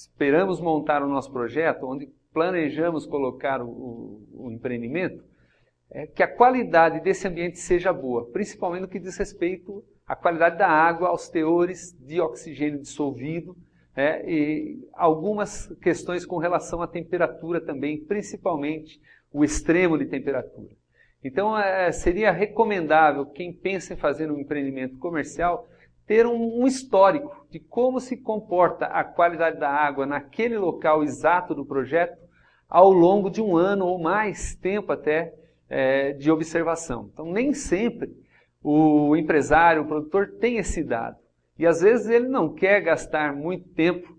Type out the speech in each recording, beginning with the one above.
esperamos montar o nosso projeto, onde planejamos colocar o empreendimento, é que a qualidade desse ambiente seja boa, principalmente no que diz respeito à qualidade da água, aos teores de oxigênio dissolvido, e algumas questões com relação à temperatura também, principalmente o extremo de temperatura. Então, seria recomendável, quem pensa em fazer um empreendimento comercial, ter um histórico de como se comporta a qualidade da água naquele local exato do projeto ao longo de um ano ou mais tempo até de observação. Então, nem sempre o empresário, o produtor tem esse dado. E às vezes ele não quer gastar muito tempo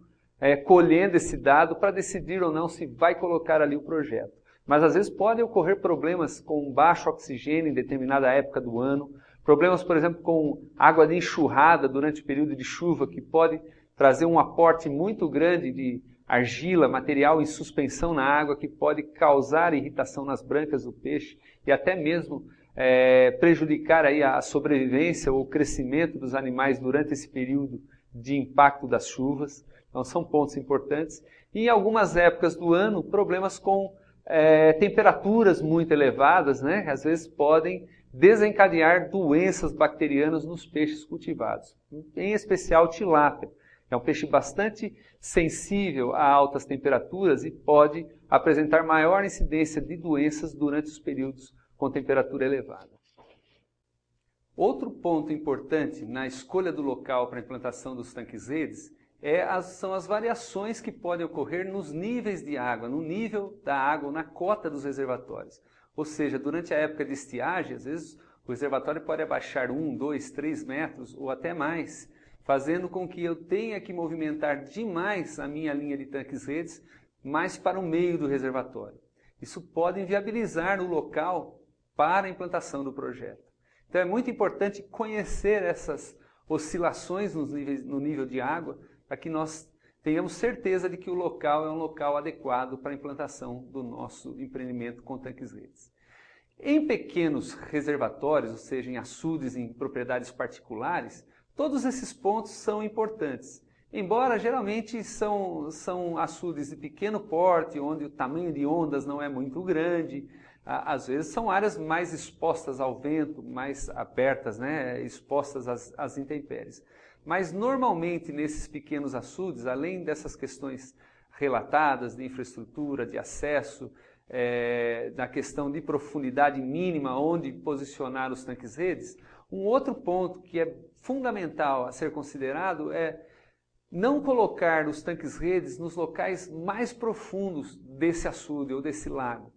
colhendo esse dado para decidir ou não se vai colocar ali o projeto. Mas às vezes podem ocorrer problemas com baixo oxigênio em determinada época do ano, problemas, por exemplo, com água de enxurrada durante o período de chuva, que pode trazer um aporte muito grande de argila, material em suspensão na água, que pode causar irritação nas brancas do peixe e até mesmo prejudicar aí a sobrevivência ou o crescimento dos animais durante esse período de impacto das chuvas. Então são pontos importantes. E em algumas épocas do ano, problemas com temperaturas muito elevadas, né? Às vezes podem desencadear doenças bacterianas nos peixes cultivados, em especial tilápia. É um peixe bastante sensível a altas temperaturas e pode apresentar maior incidência de doenças durante os períodos com temperatura elevada. Outro ponto importante na escolha do local para a implantação dos tanques-redes são as variações que podem ocorrer nos níveis de água, no nível da água, na cota dos reservatórios. Ou seja, durante a época de estiagem, às vezes o reservatório pode abaixar 1, 2, 3 metros ou até mais, fazendo com que eu tenha que movimentar demais a minha linha de tanques-redes mais para o meio do reservatório. Isso pode inviabilizar o local para a implantação do projeto. Então é muito importante conhecer essas oscilações no nível de água, para que nós tenhamos certeza de que o local é um local adequado para a implantação do nosso empreendimento com tanques-redes. Em pequenos reservatórios, ou seja, em açudes, em propriedades particulares, todos esses pontos são importantes. Embora geralmente são açudes de pequeno porte, onde o tamanho de ondas não é muito grande, às vezes são áreas mais expostas ao vento, mais abertas, né, expostas às intempéries. Mas normalmente nesses pequenos açudes, além dessas questões relatadas de infraestrutura, de acesso, da questão de profundidade mínima onde posicionar os tanques-redes, um outro ponto que é fundamental a ser considerado é não colocar os tanques-redes nos locais mais profundos desse açude ou desse lago.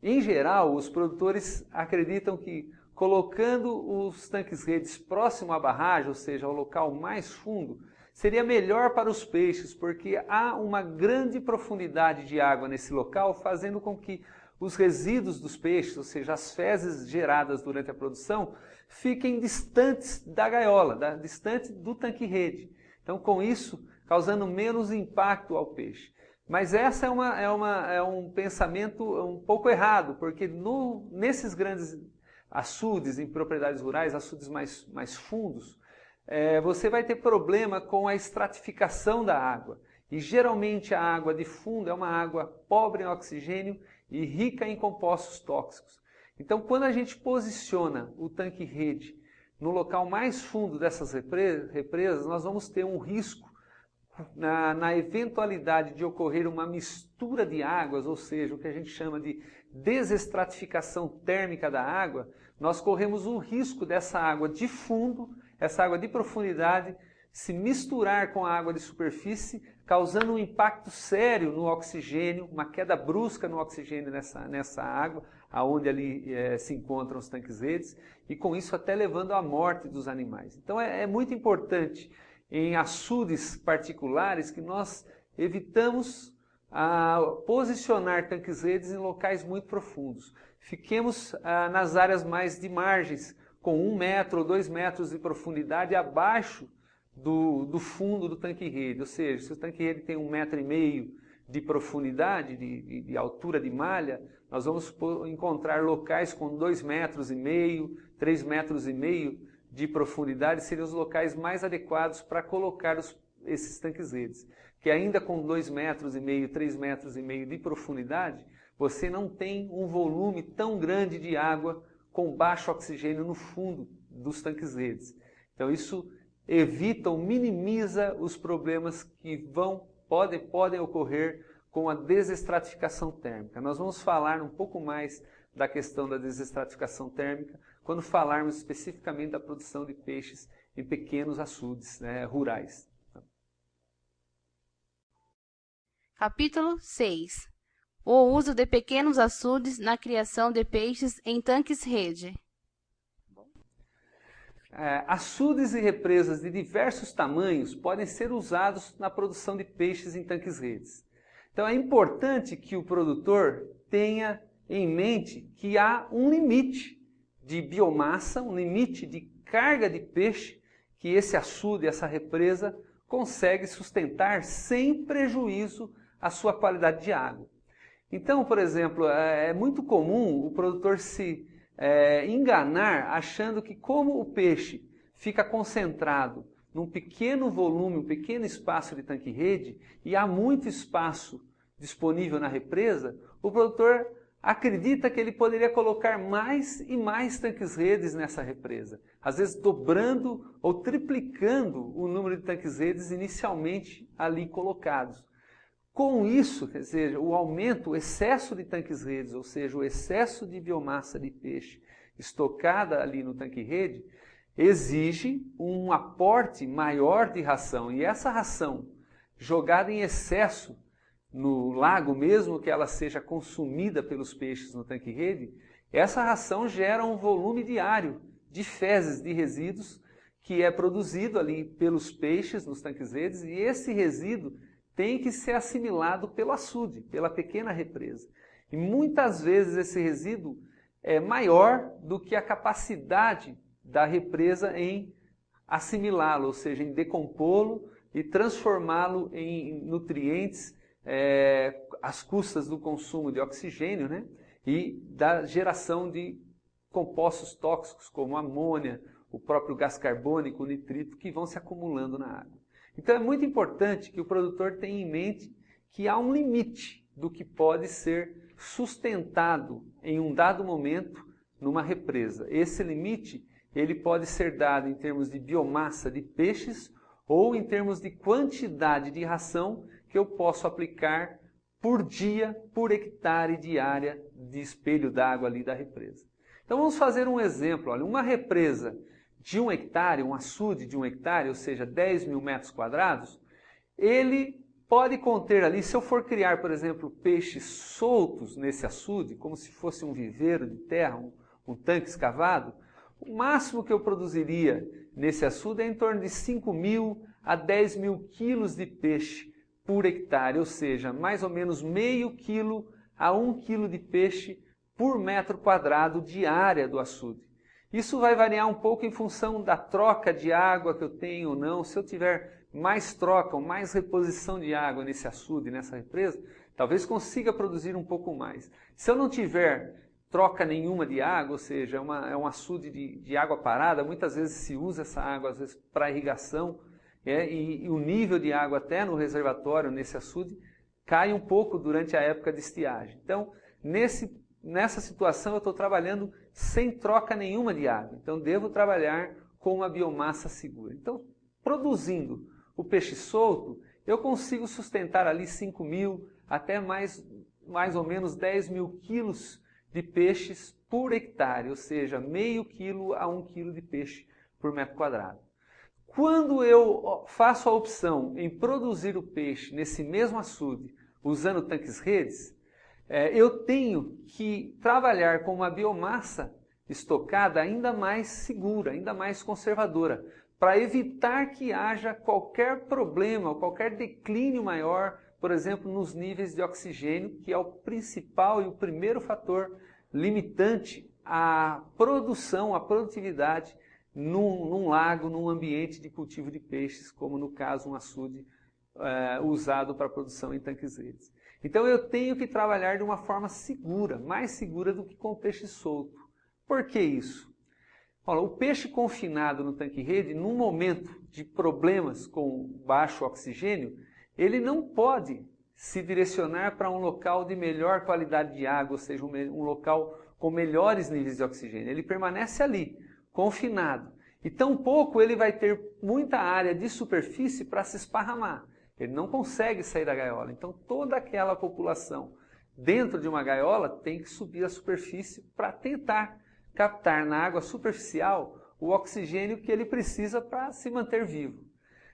Em geral, os produtores acreditam que colocando os tanques-redes próximo à barragem, ou seja, ao local mais fundo, seria melhor para os peixes, porque há uma grande profundidade de água nesse local, fazendo com que os resíduos dos peixes, ou seja, as fezes geradas durante a produção, fiquem distantes da gaiola, distante do tanque-rede. Então, com isso, causando menos impacto ao peixe. Mas essa é um pensamento um pouco errado, porque nesses grandes açudes em propriedades rurais, açudes mais fundos, você vai ter problema com a estratificação da água. E geralmente a água de fundo é uma água pobre em oxigênio e rica em compostos tóxicos. Então, quando a gente posiciona o tanque-rede no local mais fundo dessas represas, nós vamos ter um risco na eventualidade de ocorrer uma mistura de águas, ou seja, o que a gente chama de desestratificação térmica da água, nós corremos o risco dessa água de fundo, essa água de profundidade, se misturar com a água de superfície, causando um impacto sério no oxigênio, uma queda brusca no oxigênio nessa água, aonde ali se encontram os tanques-redes, e com isso até levando à morte dos animais. Então é muito importante em açudes particulares que nós evitamos posicionar tanques-redes em locais muito profundos. Fiquemos nas áreas mais de margens, com 1 metro ou 2 metros de profundidade abaixo do fundo do tanque-rede. Ou seja, se o tanque-rede tem 1,5 metro de profundidade, de altura de malha, nós vamos encontrar locais com 2,5 metros, 3,5 metros de profundidade, seriam os locais mais adequados para colocar esses tanques-redes. que ainda com 2,5 metros, 3,5 metros de profundidade, você não tem um volume tão grande de água com baixo oxigênio no fundo dos tanques-redes. Então isso evita ou minimiza os problemas que podem ocorrer com a desestratificação térmica. Nós vamos falar um pouco mais da questão da desestratificação térmica quando falarmos especificamente da produção de peixes em pequenos açudes, né, rurais. Capítulo 6. O uso de pequenos açudes na criação de peixes em tanques-rede. Açudes e represas de diversos tamanhos podem ser usados na produção de peixes em tanques-redes. Então é importante que o produtor tenha em mente que há um limite de biomassa, um limite de carga de peixe que esse açude, essa represa, consegue sustentar sem prejuízo à sua qualidade de água. Então, por exemplo, é muito comum o produtor se enganar achando que como o peixe fica concentrado num pequeno volume, um pequeno espaço de tanque-rede e há muito espaço disponível na represa, o produtor acredita que ele poderia colocar mais e mais tanques-redes nessa represa, às vezes dobrando ou triplicando o número de tanques-redes inicialmente ali colocados. Com isso, quer dizer, o aumento, o excesso de tanques-redes, ou seja, o excesso de biomassa de peixe estocada ali no tanque-rede, exige um aporte maior de ração. E essa ração, jogada em excesso no lago, mesmo que ela seja consumida pelos peixes no tanque-rede, essa ração gera um volume diário de fezes, de resíduos, que é produzido ali pelos peixes nos tanques-redes, e esse resíduo tem que ser assimilado pelo açude, pela pequena represa. E muitas vezes esse resíduo é maior do que a capacidade da represa em assimilá-lo, ou seja, em decompô-lo e transformá-lo em nutrientes às custas do consumo de oxigênio, né? E da geração de compostos tóxicos como amônia, o próprio gás carbônico, o nitrito, que vão se acumulando na água. Então é muito importante que o produtor tenha em mente que há um limite do que pode ser sustentado em um dado momento numa represa. Esse limite ele pode ser dado em termos de biomassa de peixes ou em termos de quantidade de ração que eu posso aplicar por dia, por hectare de área de espelho d'água ali da represa. Então vamos fazer um exemplo. Olha, uma represa de 1 hectare, um açude de 1 hectare, ou seja, 10.000 metros quadrados, ele pode conter ali, se eu for criar, por exemplo, peixes soltos nesse açude, como se fosse um viveiro de terra, um tanque escavado, o máximo que eu produziria nesse açude é em torno de 5.000 a 10.000 quilos de peixe por hectare, ou seja, mais ou menos meio quilo a 1 quilo de peixe por metro quadrado de área do açude. Isso vai variar um pouco em função da troca de água que eu tenho ou não. Se eu tiver mais troca ou mais reposição de água nesse açude, nessa represa, talvez consiga produzir um pouco mais. Se eu não tiver troca nenhuma de água, ou seja, é um açude de água parada, muitas vezes se usa essa água às vezes para irrigação, e o nível de água até no reservatório, nesse açude, cai um pouco durante a época de estiagem. Então, nessa situação eu estou trabalhando sem troca nenhuma de água. Então devo trabalhar com uma biomassa segura. Então, produzindo o peixe solto, eu consigo sustentar ali 5.000 até mais ou menos 10.000 quilos de peixes por hectare, ou seja, meio quilo a 1 quilo de peixe por metro quadrado. Quando eu faço a opção em produzir o peixe nesse mesmo açude, usando tanques-redes, eu tenho que trabalhar com uma biomassa estocada ainda mais segura, ainda mais conservadora, para evitar que haja qualquer problema, qualquer declínio maior, por exemplo, nos níveis de oxigênio, que é o principal e o primeiro fator limitante à produção, à produtividade num lago, num ambiente de cultivo de peixes, como no caso um açude usado para produção em tanques-redes. Então eu tenho que trabalhar de uma forma segura, mais segura do que com o peixe solto. Por que isso? Olha, o peixe confinado no tanque-rede, num momento de problemas com baixo oxigênio, ele não pode se direcionar para um local de melhor qualidade de água, ou seja, um local com melhores níveis de oxigênio. Ele permanece ali, confinado. E tampouco ele vai ter muita área de superfície para se esparramar. Ele não consegue sair da gaiola. Então toda aquela população dentro de uma gaiola tem que subir à superfície para tentar captar na água superficial o oxigênio que ele precisa para se manter vivo.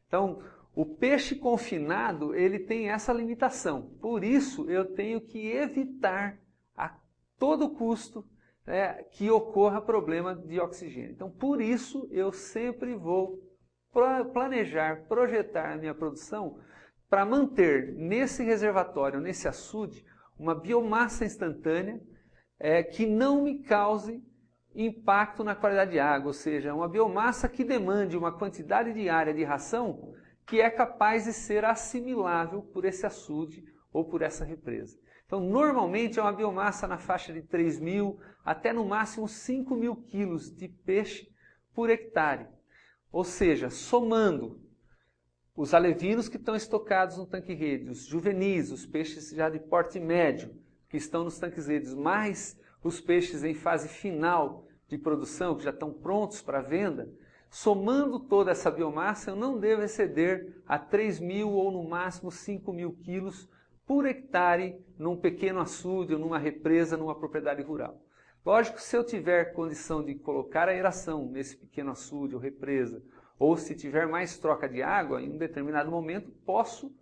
Então, o peixe confinado, ele tem essa limitação. Por isso, eu tenho que evitar a todo custo, né, que ocorra problema de oxigênio. Então, por isso, eu sempre vou planejar, projetar a minha produção para manter nesse reservatório, nesse açude, uma biomassa instantânea que não me cause impacto na qualidade de água, ou seja, uma biomassa que demande uma quantidade diária de ração que é capaz de ser assimilável por esse açude ou por essa represa. Então, normalmente é uma biomassa na faixa de 3.000 até no máximo 5.000 quilos de peixe por hectare. Ou seja, somando os alevinos que estão estocados no tanque-rede, os juvenis, os peixes já de porte médio que estão nos tanques-redes, mais os peixes em fase final de produção, que já estão prontos para venda, somando toda essa biomassa, eu não devo exceder a 3.000 ou no máximo 5.000 quilos por hectare num pequeno açude ou numa represa, numa propriedade rural. Lógico, se eu tiver condição de colocar a aeração nesse pequeno açude ou represa, ou se tiver mais troca de água, em um determinado momento posso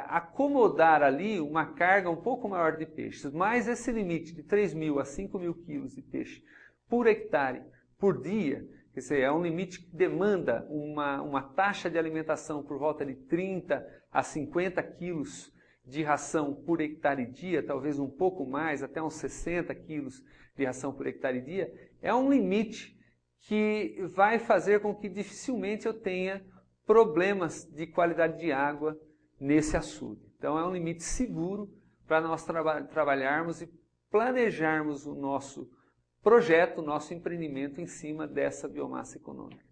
acomodar ali uma carga um pouco maior de peixes. Mas esse limite de 3.000 a 5.000 quilos de peixe por hectare por dia, quer dizer, é um limite que demanda uma taxa de alimentação por volta de 30 a 50 quilos de ração por hectare dia, talvez um pouco mais, até uns 60 quilos de ração por hectare dia, é um limite que vai fazer com que dificilmente eu tenha problemas de qualidade de água nesse açude. Então é um limite seguro para nós trabalharmos e planejarmos o nosso projeto, o nosso empreendimento em cima dessa biomassa econômica.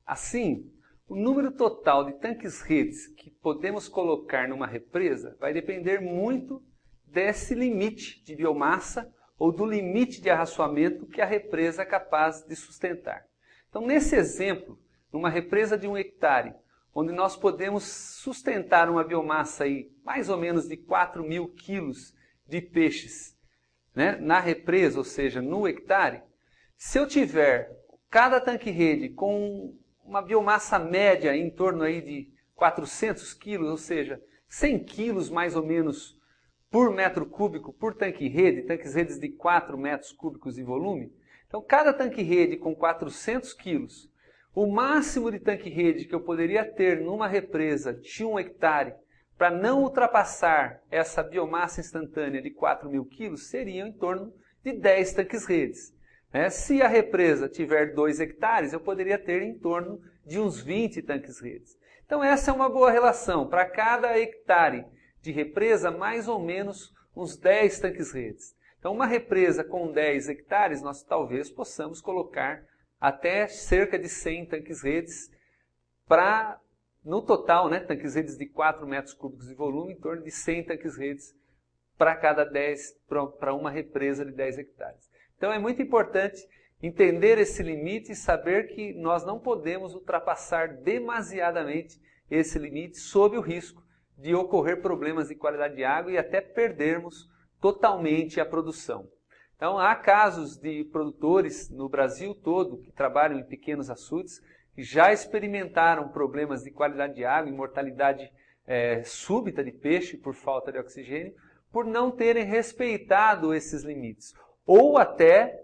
Assim, o número total de tanques-redes que podemos colocar numa represa vai depender muito desse limite de biomassa ou do limite de arraçoamento que a represa é capaz de sustentar. Então, nesse exemplo, numa represa de 1 hectare, onde nós podemos sustentar uma biomassa aí, mais ou menos de 4.000 quilos de peixes, né, na represa, ou seja, no hectare, se eu tiver cada tanque-rede com uma biomassa média em torno aí de 400 quilos, ou seja, 100 quilos mais ou menos por metro cúbico por tanque-rede, tanques-redes de 4 metros cúbicos de volume, então cada tanque-rede com 400 quilos, o máximo de tanque-rede que eu poderia ter numa represa de 1 hectare para não ultrapassar essa biomassa instantânea de 4.000 quilos seria em torno de 10 tanques-redes. Se a represa tiver 2 hectares, eu poderia ter em torno de uns 20 tanques-redes. Então essa é uma boa relação. Para cada hectare de represa, mais ou menos uns 10 tanques-redes. Então uma represa com 10 hectares, nós talvez possamos colocar até cerca de 100 tanques-redes para, no total, né, tanques-redes de 4 metros cúbicos de volume, em torno de 100 tanques-redes para cada 10, para uma represa de 10 hectares. Então é muito importante entender esse limite e saber que nós não podemos ultrapassar demasiadamente esse limite sob o risco de ocorrer problemas de qualidade de água e até perdermos totalmente a produção. Então há casos de produtores no Brasil todo que trabalham em pequenos açudes que já experimentaram problemas de qualidade de água e mortalidade súbita de peixe por falta de oxigênio, por não terem respeitado esses limites. Ou até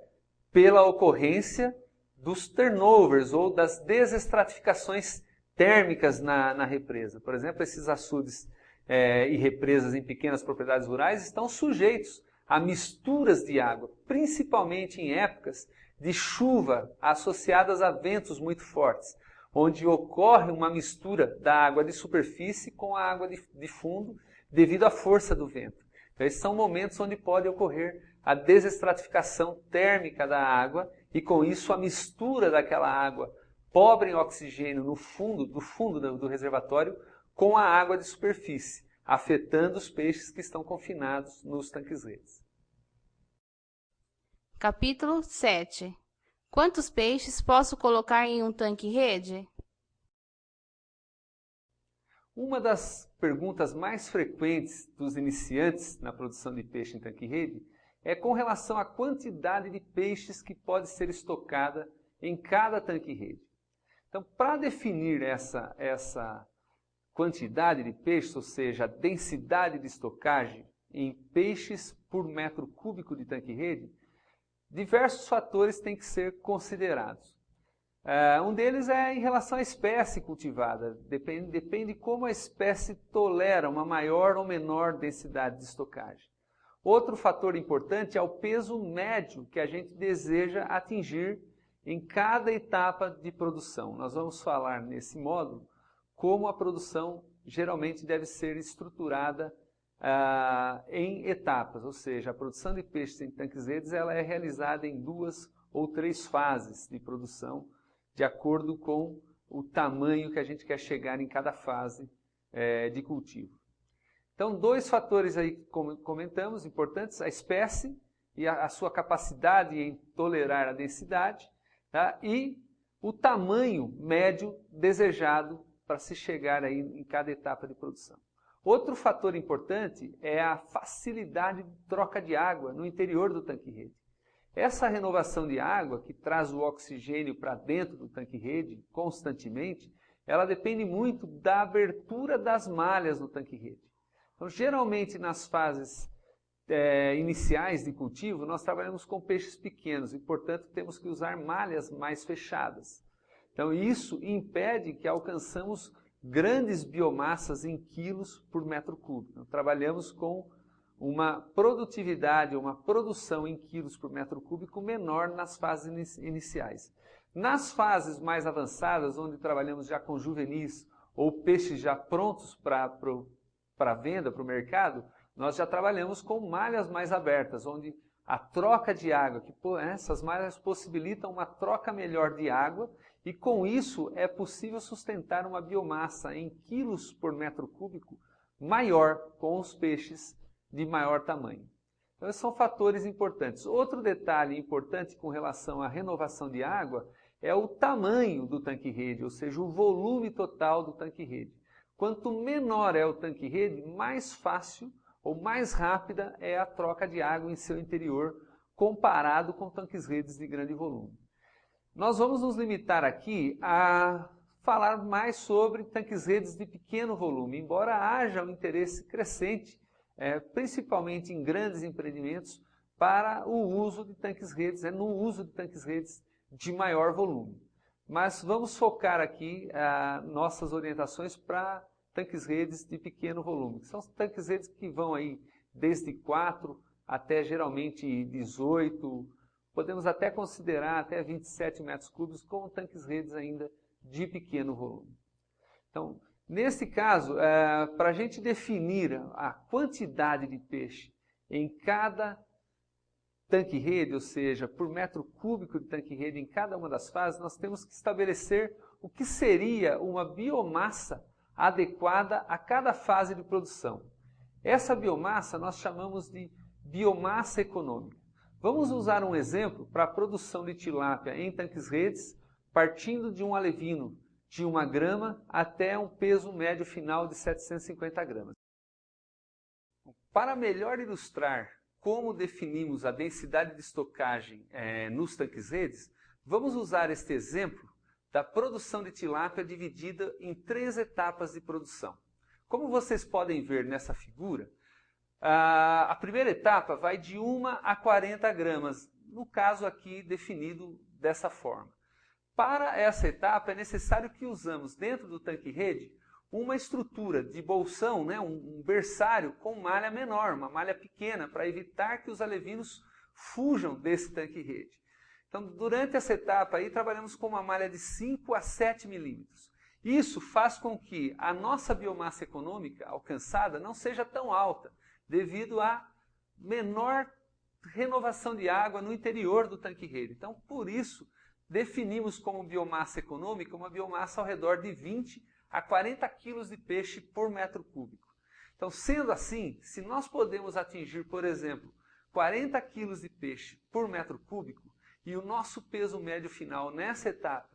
pela ocorrência dos turnovers ou das desestratificações térmicas na represa. Por exemplo, esses açudes e represas em pequenas propriedades rurais estão sujeitos a misturas de água, principalmente em épocas de chuva associadas a ventos muito fortes, onde ocorre uma mistura da água de superfície com a água de fundo devido à força do vento. Então, esses são momentos onde pode ocorrer a desestratificação térmica da água e, com isso, a mistura daquela água pobre em oxigênio no fundo do reservatório com a água de superfície, afetando os peixes que estão confinados nos tanques-redes. Capítulo 7. Quantos peixes posso colocar em um tanque-rede? Uma das perguntas mais frequentes dos iniciantes na produção de peixe em tanque-rede é com relação à quantidade de peixes que pode ser estocada em cada tanque-rede. Então, para definir essa quantidade de peixes, ou seja, a densidade de estocagem em peixes por metro cúbico de tanque-rede, diversos fatores têm que ser considerados. Um deles é em relação à espécie cultivada. Depende como a espécie tolera uma maior ou menor densidade de estocagem. Outro fator importante é o peso médio que a gente deseja atingir em cada etapa de produção. Nós vamos falar nesse módulo como a produção geralmente deve ser estruturada em etapas, ou seja, a produção de peixes em tanques-redes ela é realizada em 2 ou 3 fases de produção, de acordo com o tamanho que a gente quer chegar em cada fase de cultivo. Então, 2 fatores aí que comentamos, importantes, a espécie e a sua capacidade em tolerar a densidade, tá? E o tamanho médio desejado para se chegar aí em cada etapa de produção. Outro fator importante é a facilidade de troca de água no interior do tanque-rede. Essa renovação de água, que traz o oxigênio para dentro do tanque-rede constantemente, ela depende muito da abertura das malhas no tanque-rede. Então, geralmente, nas fases iniciais de cultivo, nós trabalhamos com peixes pequenos e, portanto, temos que usar malhas mais fechadas. Então, isso impede que alcançamos grandes biomassas em quilos por metro cúbico. Então, trabalhamos com uma produtividade, uma produção em quilos por metro cúbico menor nas fases iniciais. Nas fases mais avançadas, onde trabalhamos já com juvenis ou peixes já prontos para venda, para o mercado, nós já trabalhamos com malhas mais abertas, onde a troca de água, essas malhas possibilitam uma troca melhor de água e com isso é possível sustentar uma biomassa em quilos por metro cúbico maior com os peixes de maior tamanho. Então, esses são fatores importantes. Outro detalhe importante com relação à renovação de água é o tamanho do tanque-rede, ou seja, o volume total do tanque-rede. Quanto menor é o tanque-rede, mais fácil ou mais rápida é a troca de água em seu interior comparado com tanques-redes de grande volume. Nós vamos nos limitar aqui a falar mais sobre tanques-redes de pequeno volume, embora haja um interesse crescente, principalmente em grandes empreendimentos, para o uso de tanques-redes, no uso de tanques-redes de maior volume. Mas vamos focar aqui nossas orientações para tanques-redes de pequeno volume. São tanques-redes que vão aí desde 4 até geralmente 18, podemos até considerar até 27 metros cúbicos como tanques-redes ainda de pequeno volume. Então, nesse caso, para a gente definir a quantidade de peixe em cada tanque-rede, ou seja, por metro cúbico de tanque-rede em cada uma das fases, nós temos que estabelecer o que seria uma biomassa adequada a cada fase de produção. Essa biomassa nós chamamos de biomassa econômica. Vamos usar um exemplo para a produção de tilápia em tanques-redes, partindo de um alevino de 1 grama até um peso médio final de 750 gramas. Para melhor ilustrar como definimos a densidade de estocagem nos tanques-redes, vamos usar este exemplo da produção de tilápia dividida em 3 etapas de produção. Como vocês podem ver nessa figura, a primeira etapa vai de 1 a 40 gramas, no caso aqui definido dessa forma. Para essa etapa é necessário que usamos dentro do tanque-rede uma estrutura de bolsão, um berçário com malha menor, uma malha pequena, para evitar que os alevinos fujam desse tanque-rede. Então, durante essa etapa aí, trabalhamos com uma malha de 5 a 7 milímetros. Isso faz com que a nossa biomassa econômica alcançada não seja tão alta, devido à menor renovação de água no interior do tanque-rede. Então, por isso, definimos como biomassa econômica uma biomassa ao redor de 20 a 40 kg de peixe por metro cúbico. Então, sendo assim, se nós podemos atingir, por exemplo, 40 kg de peixe por metro cúbico, e o nosso peso médio final nessa etapa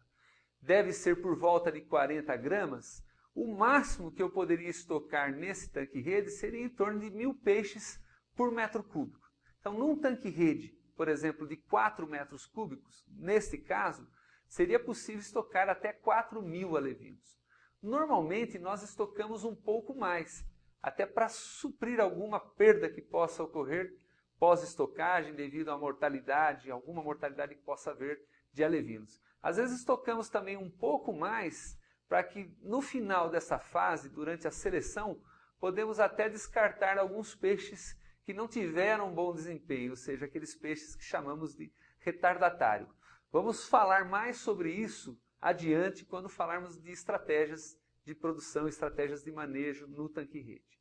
deve ser por volta de 40 gramas, o máximo que eu poderia estocar nesse tanque-rede seria em torno de 1.000 peixes por metro cúbico. Então, num tanque-rede, por exemplo, de 4 metros cúbicos, neste caso, seria possível estocar até 4.000 alevinos. Normalmente, nós estocamos um pouco mais, até para suprir alguma perda que possa ocorrer pós-estocagem devido à mortalidade, alguma mortalidade que possa haver de alevinos. Às vezes estocamos também um pouco mais para que no final dessa fase, durante a seleção, podemos até descartar alguns peixes que não tiveram bom desempenho, ou seja, aqueles peixes que chamamos de retardatário. Vamos falar mais sobre isso adiante quando falarmos de estratégias de produção, estratégias de manejo no tanque-rede.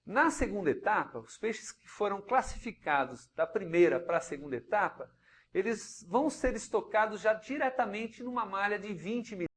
Na segunda etapa, os peixes que foram classificados da primeira para a segunda etapa, eles vão ser estocados já diretamente numa malha de 20 milímetros.